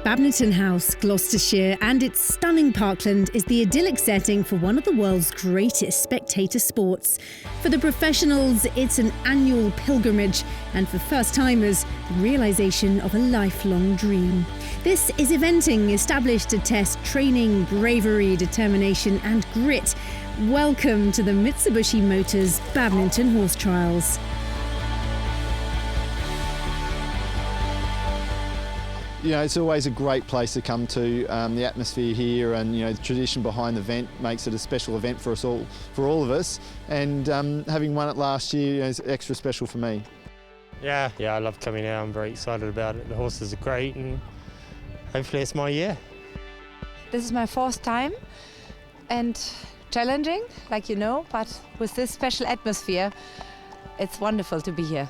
Badminton House, Gloucestershire, and its stunning parkland is the idyllic setting for one of the world's greatest spectator sports. For the professionals, it's an annual pilgrimage, and for first-timers, the realisation of a lifelong dream. This is eventing established to test training, bravery, determination and grit. Welcome to the Mitsubishi Motors Badminton Horse Trials. You know, it's always a great place to come to. The atmosphere here and, you know, the tradition behind the event makes it a special event for us all, for all of us. And having won it last year, you know, is extra special for me. Yeah, I love coming here. I'm very excited about it. The horses are great and hopefully it's my year. This is my fourth time and challenging, like you know, but with this special atmosphere, it's wonderful to be here.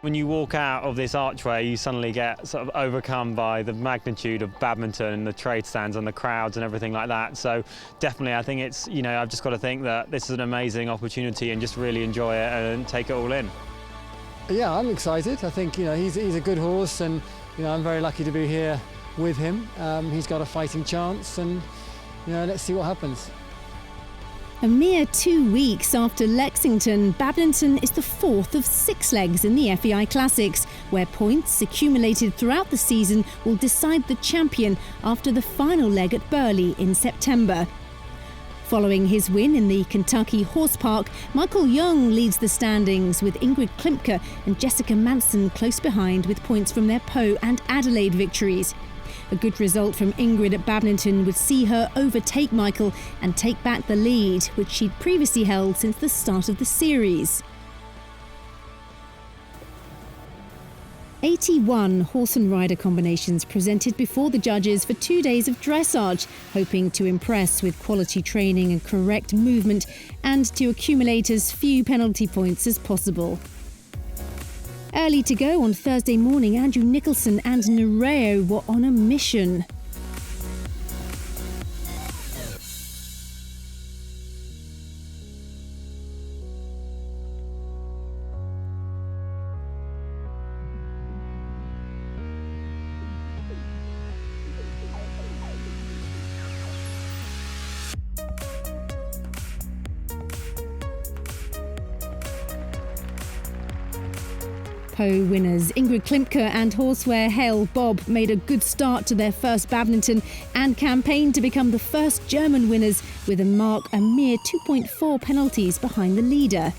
When you walk out of this archway, you suddenly get sort of overcome by the magnitude of badminton and the trade stands and the crowds and everything like that. So definitely, I think it's, you know, I've just got to think that this is an amazing opportunity and just really enjoy it and take it all in. Yeah, I'm excited. I think, you know, he's a good horse and, you know, I'm very lucky to be here with him. He's got a fighting chance and, you know, let's see what happens. A mere 2 weeks after Lexington, badminton is the fourth of 6 legs in the FEI Classics, where points accumulated throughout the season will decide the champion after the final leg at Burghley in September. Following his win in the Kentucky Horse Park, Michael Young leads the standings with Ingrid Klimke and Jessica Manson close behind with points from their Pau and Adelaide victories. A good result from Ingrid at Badminton would see her overtake Michael and take back the lead, which she'd previously held since the start of the series. 81 horse and rider combinations presented before the judges for 2 days of dressage, hoping to impress with quality training and correct movement and to accumulate as few penalty points as possible. Early to go on Thursday morning, Andrew Nicholson and Nereo were on a mission. Pau winners Ingrid Klimke and horseware Hale Bob made a good start to their first badminton and campaigned to become the first German winners with a mark a mere 2.4 penalties behind the leader.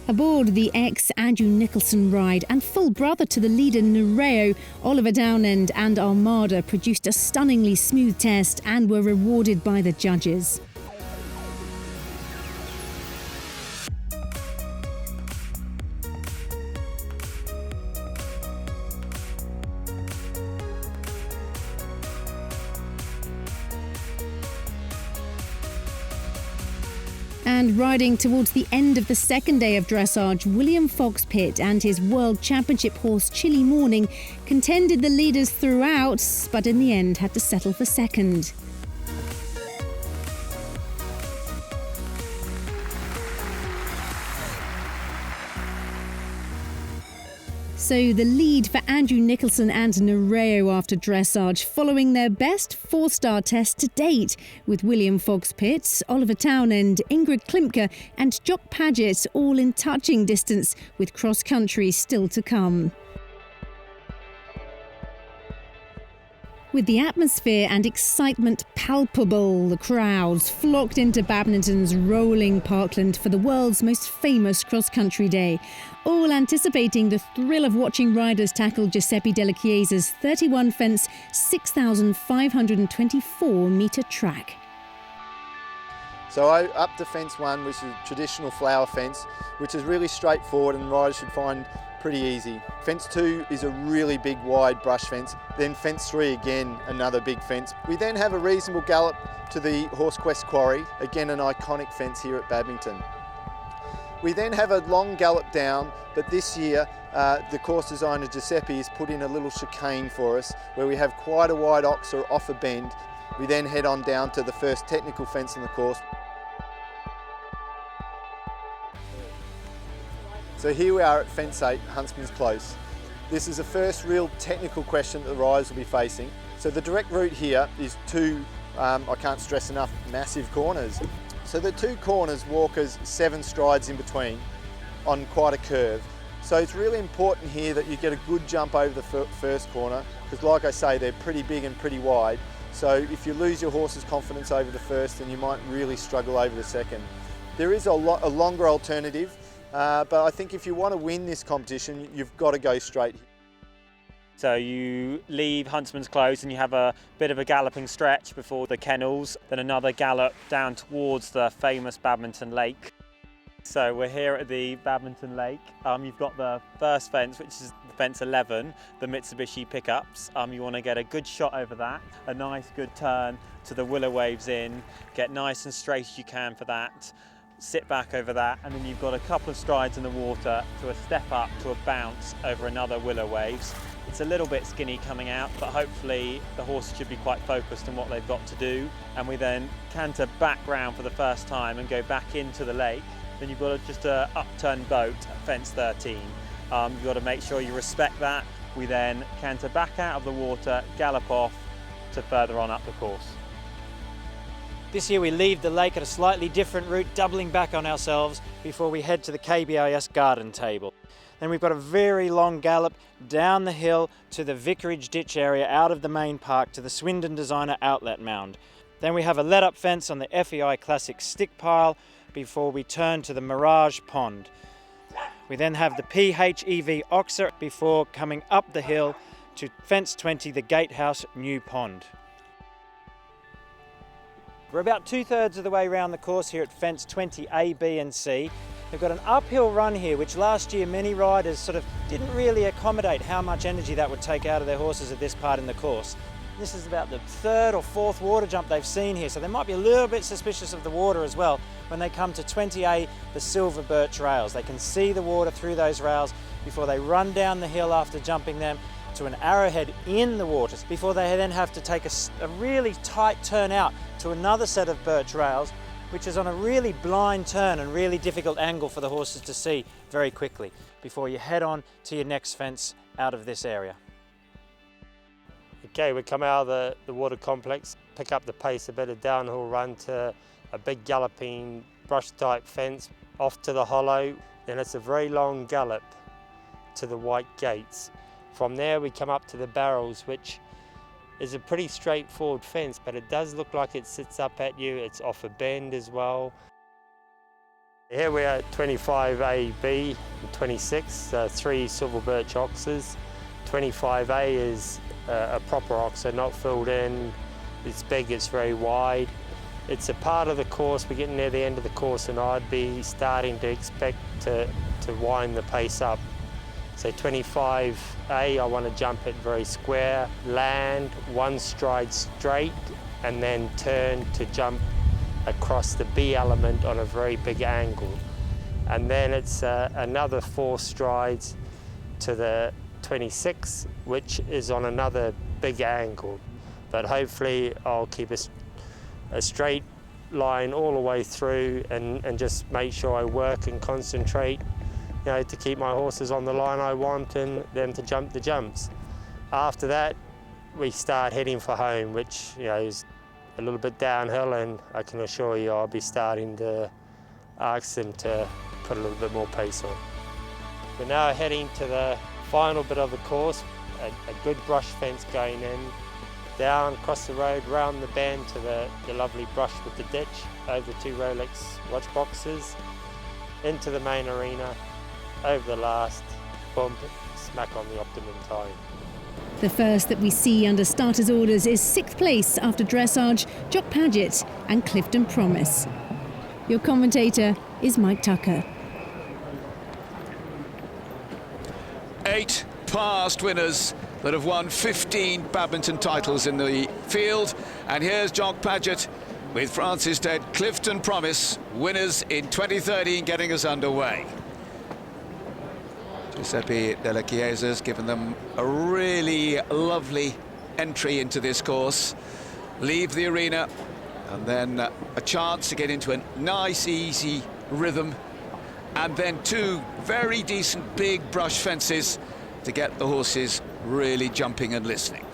Aboard the ex-Andrew Nicholson ride and full brother to the leader Nereo, Oliver Downend and Armada produced a stunningly smooth test and were rewarded by the judges. And riding towards the end of the second day of dressage, William Fox-Pitt and his World Championship horse Chilly Morning contended the leaders throughout, but in the end had to settle for second. So the lead for Andrew Nicholson and Nereo after dressage, following their best 4-star test to date, with William Fox-Pitt, Oliver Townend, Ingrid Klimke and Jock Paget all in touching distance, with cross-country still to come. With the atmosphere and excitement palpable, the crowds flocked into badminton's rolling parkland for the world's most famous cross-country day, all anticipating the thrill of watching riders tackle Giuseppe Della Chiesa's 31-fence, 6,524-metre track. So up to fence 1, which is a traditional flower fence, which is really straightforward and riders should find pretty easy. Fence 2 is a really big wide brush fence, then fence 3 again, another big fence. We then have a reasonable gallop to the Horse Quest Quarry, again an iconic fence here at Badminton. We then have a long gallop down, but this year the course designer Giuseppe has put in a little chicane for us where we have quite a wide oxer off a bend. We then head on down to the first technical fence on the course. So here we are at fence 8, Huntsman's Close. This is the first real technical question that the riders will be facing. So the direct route here is two, I can't stress enough, massive corners. So the two corners walk us 7 strides in between on quite a curve. So it's really important here that you get a good jump over the first corner, because like I say, they're pretty big and pretty wide. So if you lose your horse's confidence over the first, then you might really struggle over the second. There is a longer alternative, but I think if you want to win this competition, you've got to go straight. So you leave Huntsman's Close and you have a bit of a galloping stretch before the kennels, then another gallop down towards the famous Badminton Lake. So we're here at the Badminton Lake. You've got the first fence, which is fence 11, the Mitsubishi pickups. You want to get a good shot over that, a nice good turn to the Willow Waves Inn, get nice and straight as you can for that, sit back over that, and then you've got a couple of strides in the water to a step up to a bounce over another Willow Waves. It's a little bit skinny coming out, but hopefully the horses should be quite focused on what they've got to do. And we then canter back round for the first time and go back into the lake. Then you've got just an upturned boat at fence 13. You've got to make sure you respect that. We then canter back out of the water, gallop off to further on up the course. This year we leave the lake at a slightly different route, doubling back on ourselves before we head to the KBIS garden table. Then we've got a very long gallop down the hill to the Vicarage Ditch area out of the main park to the Swindon Designer Outlet Mound. Then we have a let-up fence on the FEI Classic stick pile before we turn to the Mirage Pond. We then have the PHEV Oxer before coming up the hill to fence 20, the Gatehouse New Pond. We're about 2/3 of the way around the course here at fence 20 A, B and C. We've got an uphill run here, which last year many riders sort of didn't really accommodate how much energy that would take out of their horses at this part in the course. This is about the 3rd or 4th water jump they've seen here, so they might be a little bit suspicious of the water as well when they come to 20A, the Silver Birch rails. They can see the water through those rails before they run down the hill after jumping them to an arrowhead in the water, before they then have to take a really tight turn out to another set of birch rails, which is on a really blind turn and really difficult angle for the horses to see very quickly before you head on to your next fence out of this area. Okay, we come out of the water complex, pick up the pace a bit, a downhill run to a big galloping brush type fence off to the hollow. Then it's a very long gallop to the white gates. From there we come up to the barrels, which is a pretty straightforward fence, but it does look like it sits up at you. It's off a bend as well. Here we are at 25A, B, and 26, 3 silver birch oxers. 25A is a proper oxer, not filled in. It's big, it's very wide. It's a part of the course, we're getting near the end of the course, and I'd be starting to expect to wind the pace up. So 25A, I want to jump it very square, land, 1 stride straight, and then turn to jump across the B element on a very big angle. And then it's another 4 strides to the 26, which is on another big angle. But hopefully I'll keep a straight line all the way through and just make sure I work and concentrate, you know, to keep my horses on the line I want and them to jump the jumps. After that, we start heading for home, which, you know, is a little bit downhill, and I can assure you I'll be starting to ask them to put a little bit more pace on. We're now heading to the final bit of the course, a good brush fence going in, down across the road, round the bend to the lovely brush with the ditch, over the 2 Rolex watch boxes, into the main arena, over the last, boom, smack on the optimum time. The first that we see under starters' orders is 6th place after dressage, Jock Paget and Clifton Promise. Your commentator is Mike Tucker. 8 past winners that have won 15 badminton titles in the field, and here's Jock Paget with Francis Dead, Clifton Promise, winners in 2013, getting us underway. Giuseppe Della Chiesa's given them a really lovely entry into this course. Leave the arena, and then a chance to get into a nice, easy rhythm, and then two very decent big brush fences to get the horses really jumping and listening.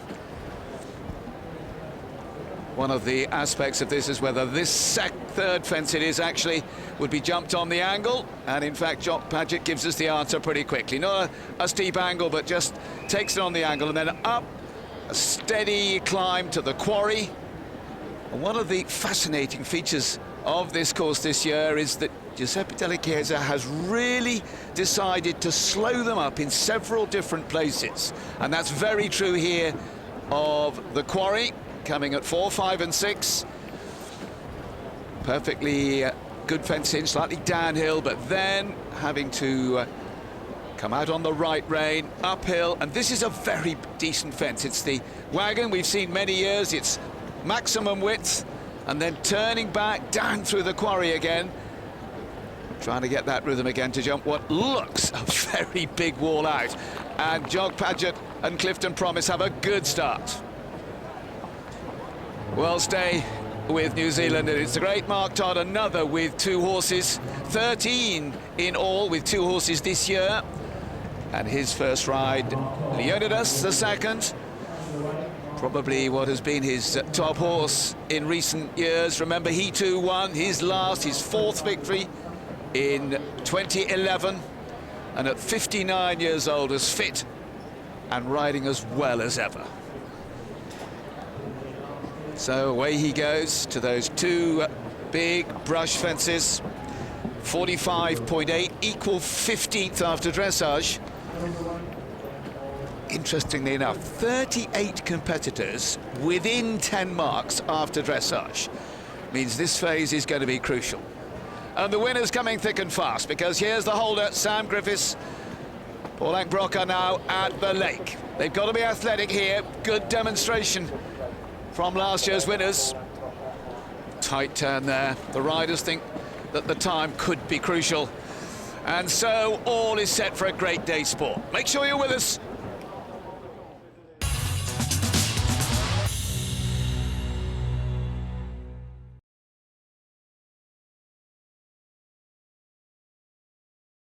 One of the aspects of this is whether this third fence it is actually would be jumped on the angle, and in fact Jock Paget gives us the answer pretty quickly. Not a steep angle, but just takes it on the angle, and then up a steady climb to the quarry. And one of the fascinating features of this course this year is that Giuseppe Della Chiesa has really decided to slow them up in several different places, and that's very true here of the quarry, coming at 4, 5 and 6. Perfectly good fencing, slightly downhill, but then having to come out on the right rein, uphill, and this is a very decent fence. It's the wagon we've seen many years. It's maximum width, and then turning back down through the quarry again, trying to get that rhythm again to jump what looks a very big wall out. And Jock Paget and Clifton Promise have a good start. We'll stay with New Zealand, and it's the great Mark Todd, another with 2 horses, 13 in all with 2 horses this year. And his first ride, Leonidas the second, probably what has been his top horse in recent years. Remember, he too won his 4th victory in 2011, and at 59 years old, as fit and riding as well as ever. So away he goes to those 2 big brush fences. 45.8, equal 15th after dressage. Interestingly enough, 38 competitors within 10 marks after dressage. Means this phase is going to be crucial. And the winner's coming thick and fast, because here's the holder, Sam Griffiths. Paul Brock are now at the lake. They've got to be athletic here. Good demonstration from last year's winners. Tight turn there. The riders think that the time could be crucial. And so all is set for a great day's sport. Make sure you're with us.